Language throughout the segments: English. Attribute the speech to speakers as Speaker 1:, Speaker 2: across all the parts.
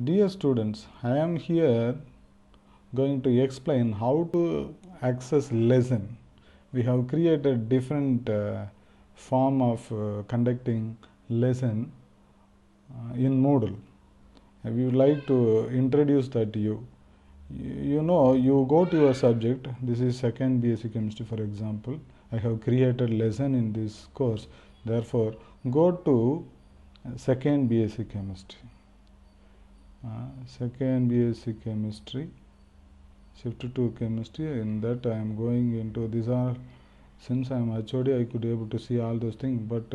Speaker 1: Dear students, I am here going to explain how to access lesson. We have created different form of conducting lesson in Moodle. I would like to introduce that to you. You know, you go to your subject. This is second BSc chemistry, for example. I have created lesson in this course. Therefore, go to second BSc chemistry. Second BSc chemistry, shift to chemistry. In that I am going into these are, since I am HOD, I could able to see all those things, but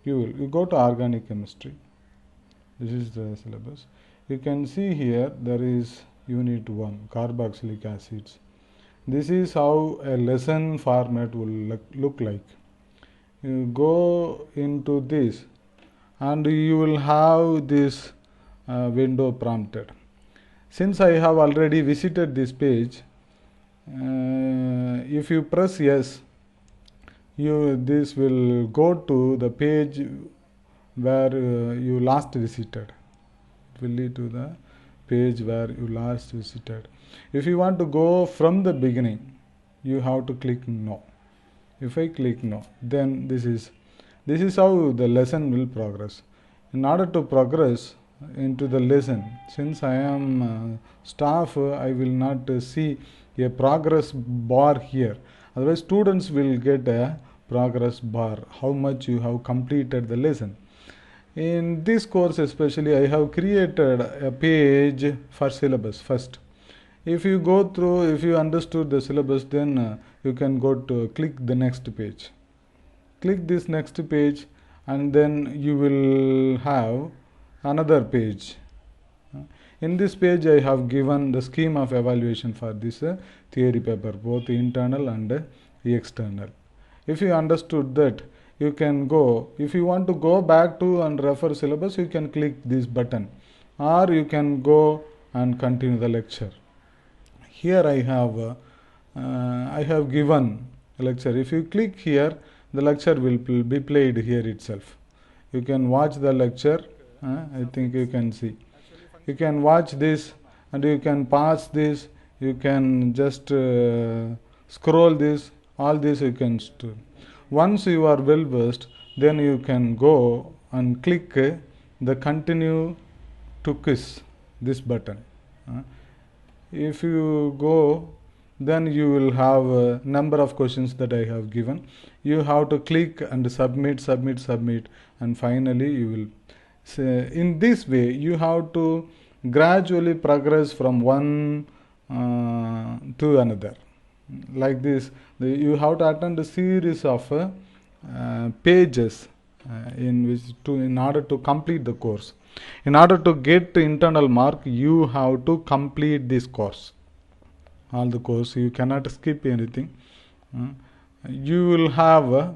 Speaker 1: you go to organic chemistry. This is the syllabus. You can see here there is unit 1 carboxylic acids. This is how a lesson format will look like. You go into this and you will have this window prompted. Since I have already visited this page, if you press yes, this will go to the page where you last visited. It will lead to the page where you last visited. If you want to go from the beginning, you have to click no. If I click no, then this is how the lesson will progress. In order to progress into the lesson, since I am staff, I will not see a progress bar here. Otherwise, students will get a progress bar, how much you have completed the lesson. In this course especially, I have created a page for syllabus first. If you go through, if you understood the syllabus, then you can go to click the next page. Click this next page and then you will have another page. In this page I have given the scheme of evaluation for this theory paper, both internal and external. If you understood that, you can go. If you want to go back to and refer syllabus, you can click this button, or you can go and continue the lecture. Here I have given a lecture. If you click here, the lecture will be played here itself. You can watch the lecture. I think you can see. You can watch this and you can pause this. You can just scroll this. All this you can do. Once you are well versed, then you can go and click the continue to quiz, this button. If you go, then you will have a number of questions that I have given. You have to click and submit, and finally you will say, in this way you have to gradually progress from one to another. Like this, you have to attend a series of pages in order to complete the course. In order to get internal mark, you have to complete this course. All the course, you cannot skip anything. You will have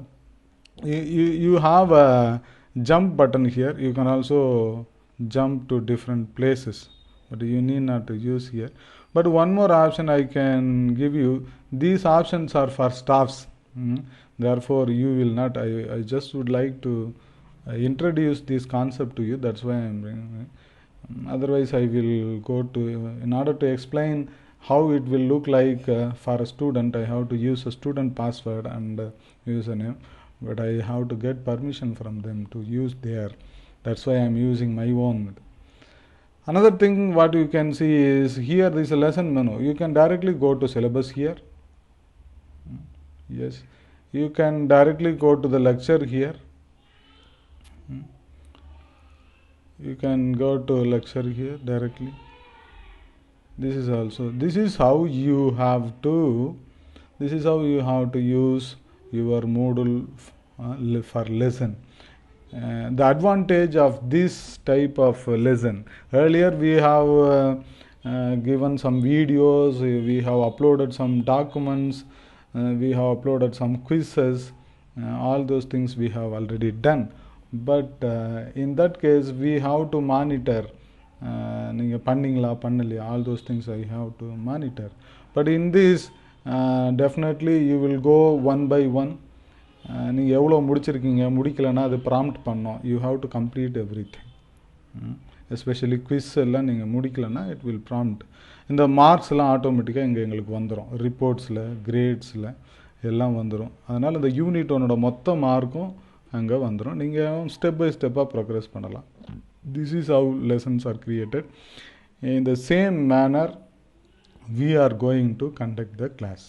Speaker 1: you have a jump button here. You can also jump to different places, but you need not to use here. But one more option I can give you. These options are for staffs. Therefore, you will not. I just would like to introduce this concept to you. That's why I am bringing it. Otherwise, I will go to, in order to explain how it will look like for a student, I have to use a student password and username, but I have to get permission from them to use their. That's why I am using my own. Another thing what you can see is here is a lesson menu. You can directly go to syllabus here. Yes, you can directly go to the lecture here. You can go to lecture here directly. This is how you have to use your Moodle for lesson. The advantage of this type of lesson, earlier we have given some videos, we have uploaded some documents, we have uploaded some quizzes, all those things we have already done. But in that case we have to monitor all those things I have to monitor. But in this definitely you will go one by one. You have to complete everything. Especially quiz எல்லாம் நீங்கள் முடிக்கலன்னா it will prompt. இந்த மார்க்ஸ்லாம் ஆட்டோமேட்டிக்காக இங்கே எங்களுக்கு வந்துடும், ரிப்போர்ட்ஸில் கிரேட்ஸில் எல்லாம் வந்துடும். அதனால் இந்த யூனிட் 1ஓட மொத்த மார்க்கும் அங்கே வந்துடும். நீங்கள் ஸ்டெப் பை ஸ்டெப்பாக ப்ரோக்ரஸ் பண்ணலாம். This is how lessons are created. In the same manor we are going to conduct the class.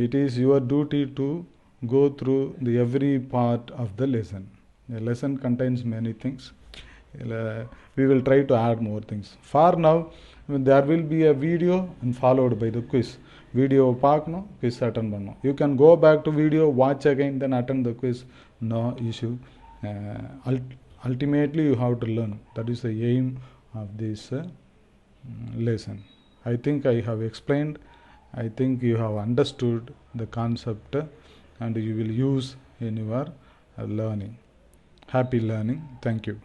Speaker 1: It is your duty to go through the every part of the lesson. The lesson contains many things. We will try to add more things. For now, there will be a video and followed by the quiz. Video paakno, quiz attend pannu. You can go back to video, watch again, then attend the quiz. No issue. Ultimately, you have to learn. That is the aim of this lesson. I think I have explained. I think you have understood the concept and you will use in your learning. Happy learning. Thank you.